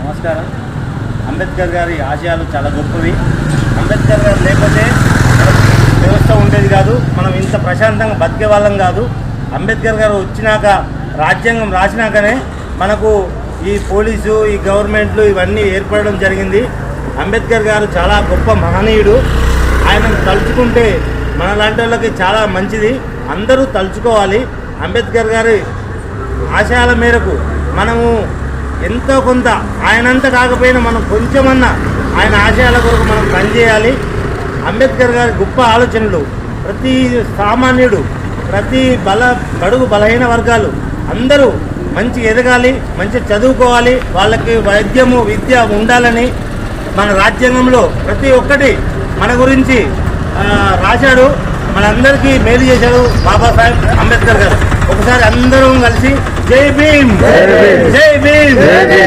నమస్కారం. అంబేద్కర్ గారి ఆశయాలు చాలా గొప్పవి. అంబేద్కర్ గారు లేకపోతే వ్యవస్థ ఉండేది కాదు, మనం ఇంత ప్రశాంతంగా బతికే వాళ్ళం కాదు. అంబేద్కర్ గారు వచ్చినాక, రాజ్యాంగం రాసినాకనే మనకు ఈ పోలీసు, ఈ గవర్నమెంట్లు ఇవన్నీ ఏర్పడడం జరిగింది. అంబేద్కర్ గారు చాలా గొప్ప మహనీయుడు. ఆయనను తలుచుకుంటే మన లాంటి వాళ్ళకి చాలా మంచిది. అందరూ తలుచుకోవాలి. అంబేద్కర్ గారి ఆశయాల మేరకు మనము ఎంతో కొంత, ఆయనంత కాకపోయినా మనం కొంచెమన్నా ఆయన ఆశయాల కొరకు మనం పనిచేయాలి. అంబేద్కర్ గారి గొప్ప ఆలోచనలు ప్రతి సామాన్యుడు, ప్రతి బడుగు బలహీన వర్గాలు అందరూ మంచి ఎదగాలి, మంచి చదువుకోవాలి, వాళ్ళకి వైద్యము విద్య ఉండాలని మన రాజ్యాంగంలో ప్రతి ఒక్కటి మన గురించి రాశాడు. మనందరికీ మేలు చేశాడు బాబాసాహెబ్ అంబేద్కర్ గారు. ఒకసారి అందరం కలిసి జై భీమ్, జై భీమ్.